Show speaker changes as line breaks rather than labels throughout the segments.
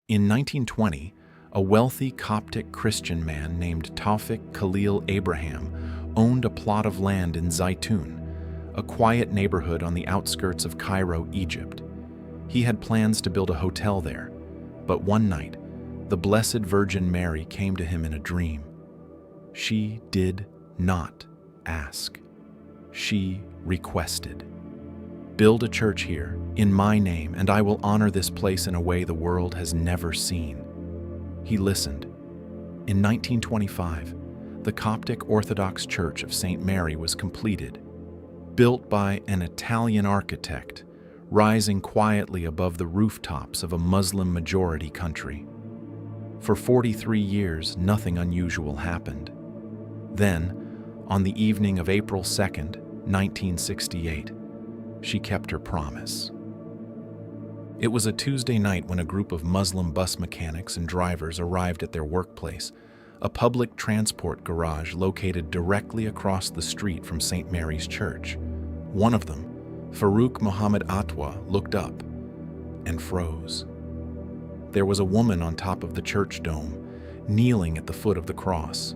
In 1920, a wealthy Coptic Christian man named Tawfik Khalil Abraham owned a plot of land in Zeitoun, a quiet neighborhood on the outskirts of Cairo, Egypt. He had plans to build a hotel there, but one night, the Blessed Virgin Mary came to him in a dream. She did not ask. She requested, "Build a church here, in my name, and I will honor this place in a way the world has never seen." He listened. In 1925, the Coptic Orthodox Church of St. Mary was completed, built by an Italian architect, rising quietly above the rooftops of a Muslim-majority country. For 43 years, nothing unusual happened. Then, on the evening of April 2nd, 1968, she kept her promise. It was a Tuesday night when a group of Muslim bus mechanics and drivers arrived at their workplace, a public transport garage located directly across the street from St. Mary's Church. One of them, Farouk Mohammed Atwa, looked up and froze. There was a woman on top of the church dome, kneeling at the foot of the cross.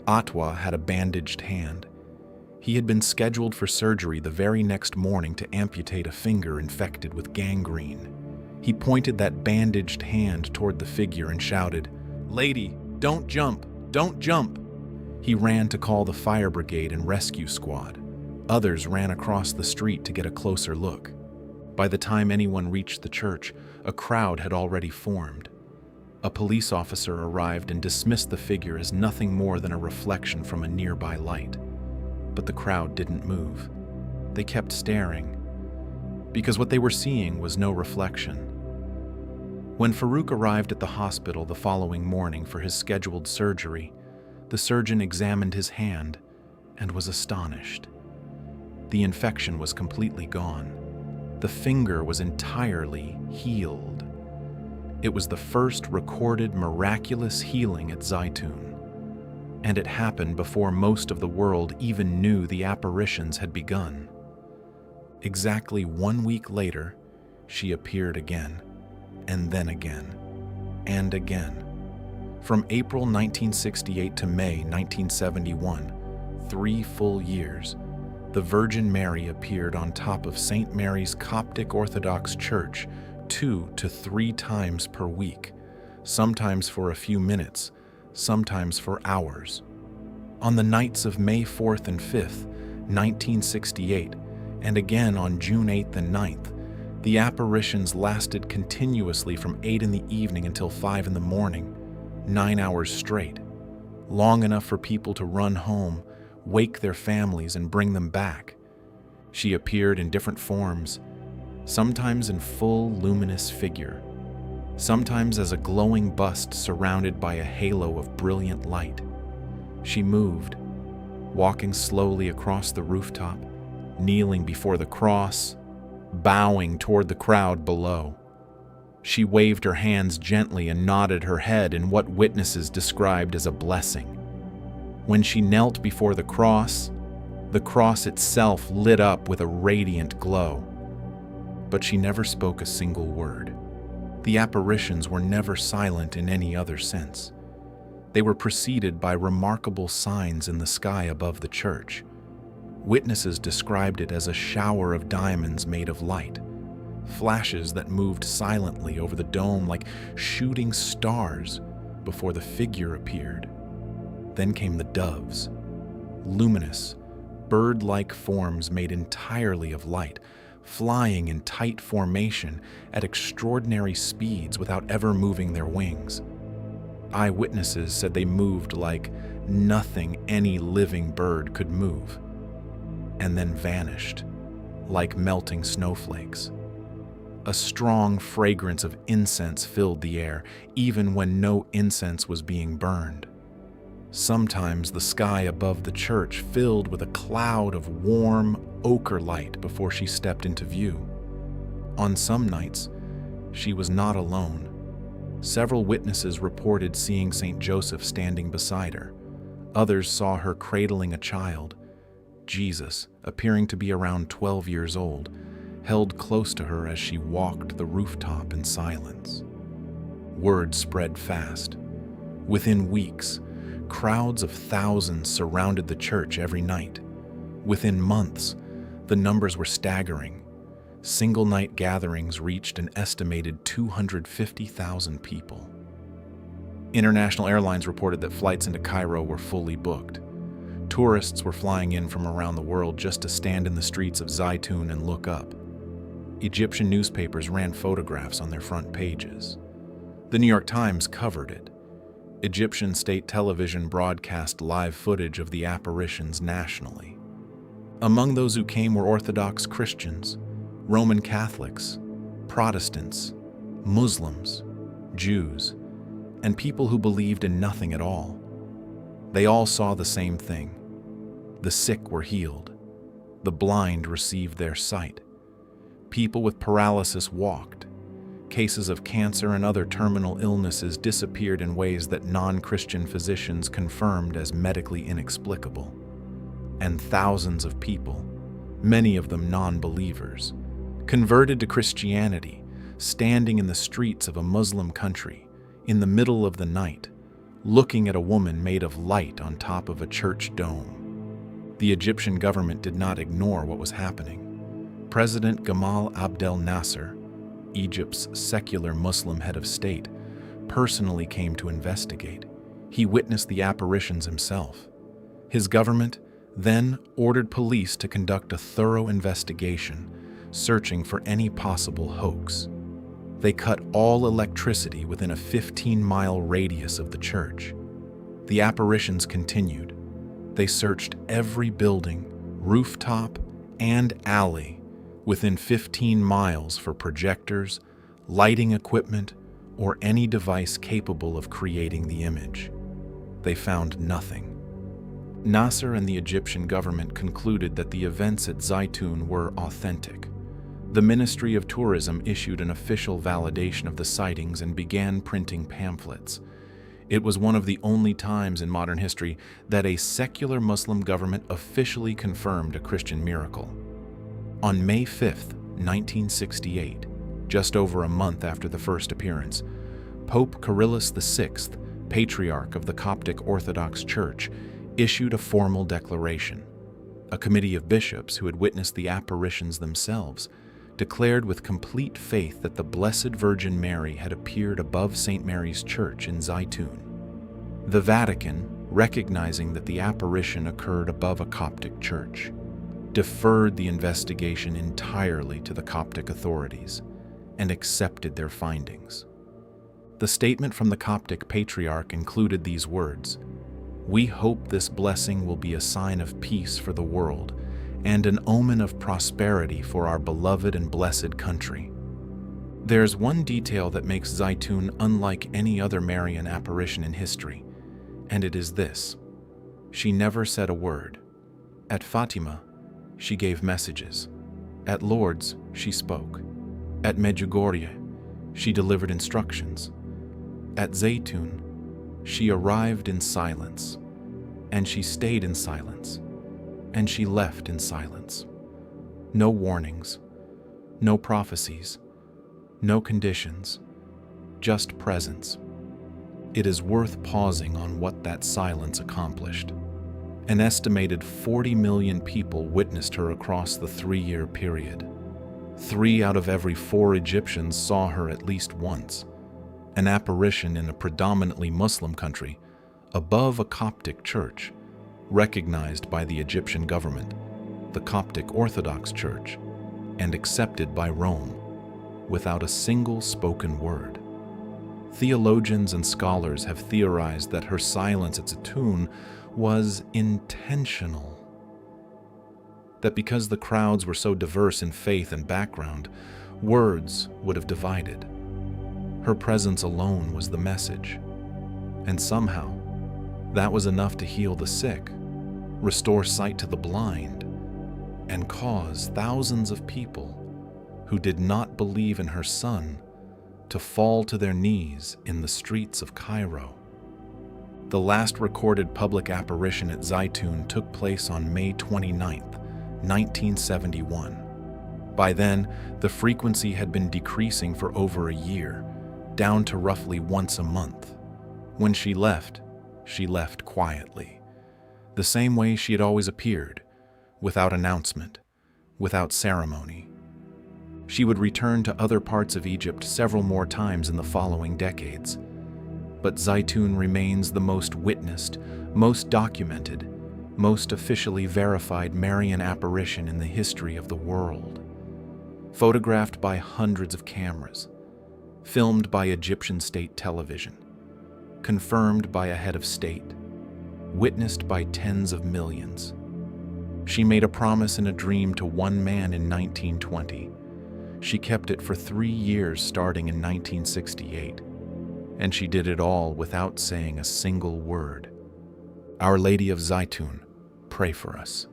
Atwa had a bandaged hand. He had been scheduled for surgery the very next morning to amputate a finger infected with gangrene. He pointed that bandaged hand toward the figure and shouted, "Lady, don't jump! Don't jump!" He ran to call the fire brigade and rescue squad. Others ran across the street to get a closer look. By the time anyone reached the church, a crowd had already formed. A police officer arrived and dismissed the figure as nothing more than a reflection from a nearby light. But the crowd didn't move. They kept staring, because what they were seeing was no reflection. When Farouk arrived at the hospital the following morning for his scheduled surgery, the surgeon examined his hand and was astonished. The infection was completely gone. The finger was entirely healed. It was the first recorded miraculous healing at Zeitoun. And it happened before most of the world even knew the apparitions had begun. Exactly 1 week later, she appeared again, and then again, and again. From April 1968 to May 1971, 3 full years, the Virgin Mary appeared on top of St. Mary's Coptic Orthodox Church 2 to 3 times per week, sometimes for a few minutes, sometimes for hours. On the nights of May 4th and 5th, 1968, and again on June 8th and 9th, the apparitions lasted continuously from 8 in the evening until 5 in the morning, 9 hours straight, long enough for people to run home, wake their families, and bring them back. She appeared in different forms, sometimes in full luminous figure, sometimes as a glowing bust surrounded by a halo of brilliant light. She moved, walking slowly across the rooftop, kneeling before the cross, bowing toward the crowd below. She waved her hands gently and nodded her head in what witnesses described as a blessing. When she knelt before the cross itself lit up with a radiant glow. But she never spoke a single word. The apparitions were never silent in any other sense. They were preceded by remarkable signs in the sky above the church. Witnesses described it as a shower of diamonds made of light, flashes that moved silently over the dome like shooting stars before the figure appeared. Then came the doves, luminous, bird-like forms made entirely of light, flying in tight formation at extraordinary speeds without ever moving their wings. Eyewitnesses said they moved like nothing any living bird could move, and then vanished, like melting snowflakes. A strong fragrance of incense filled the air, even when no incense was being burned. Sometimes the sky above the church filled with a cloud of warm ochre light before she stepped into view. On some nights, she was not alone. Several witnesses reported seeing St. Joseph standing beside her. Others saw her cradling a child, Jesus, appearing to be around 12 years old, held close to her as she walked the rooftop in silence. word spread fast. Within weeks, crowds of thousands surrounded the church every night. Within months, the numbers were staggering. Single-night gatherings reached an estimated 250,000 people. International airlines reported that flights into Cairo were fully booked. Tourists were flying in from around the world just to stand in the streets of Zeitoun and look up. Egyptian newspapers ran photographs on their front pages. The New York Times covered it. Egyptian state television broadcast live footage of the apparitions nationally. Among those who came were Orthodox Christians, Roman Catholics, Protestants, Muslims, Jews, and people who believed in nothing at all. They all saw the same thing. The sick were healed. The blind received their sight. People with paralysis walked. Cases of cancer and other terminal illnesses disappeared in ways that non-Christian physicians confirmed as medically inexplicable. And thousands of people, many of them non-believers, converted to Christianity, standing in the streets of a Muslim country, in the middle of the night, looking at a woman made of light on top of a church dome. The Egyptian government did not ignore what was happening. President Gamal Abdel Nasser, Egypt's secular Muslim head of state, personally came to investigate. He witnessed the apparitions himself. His government then ordered police to conduct a thorough investigation, searching for any possible hoax. They cut all electricity within a 15-mile radius of the church. The apparitions continued. They searched every building, rooftop, and alley within 15 miles for projectors, lighting equipment, or any device capable of creating the image. They found nothing. Nasser and the Egyptian government concluded that the events at Zeitoun were authentic. The Ministry of Tourism issued an official validation of the sightings and began printing pamphlets. It was one of the only times in modern history that a secular Muslim government officially confirmed a Christian miracle. On May 5, 1968, just over a month after the first appearance, Pope Khalil VI, Patriarch of the Coptic Orthodox Church, issued a formal declaration. A committee of bishops who had witnessed the apparitions themselves declared with complete faith that the Blessed Virgin Mary had appeared above St. Mary's Church in Zeitoun. The Vatican, recognizing that the apparition occurred above a Coptic church, deferred the investigation entirely to the Coptic authorities and accepted their findings. The statement from the Coptic Patriarch included these words: "We hope this blessing will be a sign of peace for the world and an omen of prosperity for our beloved and blessed country." There's one detail that makes Zeitoun unlike any other Marian apparition in history, and it is this: she never said a word. At Fatima, she gave messages. At Lourdes, she spoke. At Medjugorje, she delivered instructions. At Zeitoun, she arrived in silence, and she stayed in silence, and she left in silence. No warnings, no prophecies, no conditions, just presence. It is worth pausing on what that silence accomplished. An estimated 40 million people witnessed her across the 3-year period. 3 out of every 4 Egyptians saw her at least once. An apparition in a predominantly Muslim country, above a Coptic church, recognized by the Egyptian government, the Coptic Orthodox Church, and accepted by Rome, without a single spoken word. Theologians and scholars have theorized that her silence at Zeitoun was intentional. That because the crowds were so diverse in faith and background, words would have divided. Her presence alone was the message. And somehow, that was enough to heal the sick, restore sight to the blind, and cause thousands of people who did not believe in her son to fall to their knees in the streets of Cairo. The last recorded public apparition at Zeitoun took place on May 29, 1971. By then, the frequency had been decreasing for over a year, down to roughly once a month. When she left quietly, the same way she had always appeared, without announcement, without ceremony. She would return to other parts of Egypt several more times in the following decades. But Zeitoun remains the most witnessed, most documented, most officially verified Marian apparition in the history of the world. Photographed by hundreds of cameras, filmed by Egyptian state television, confirmed by a head of state, witnessed by tens of millions. She made a promise in a dream to one man in 1920. She kept it for 3 years starting in 1968, and she did it all without saying a single word. Our Lady of Zeitoun, pray for us.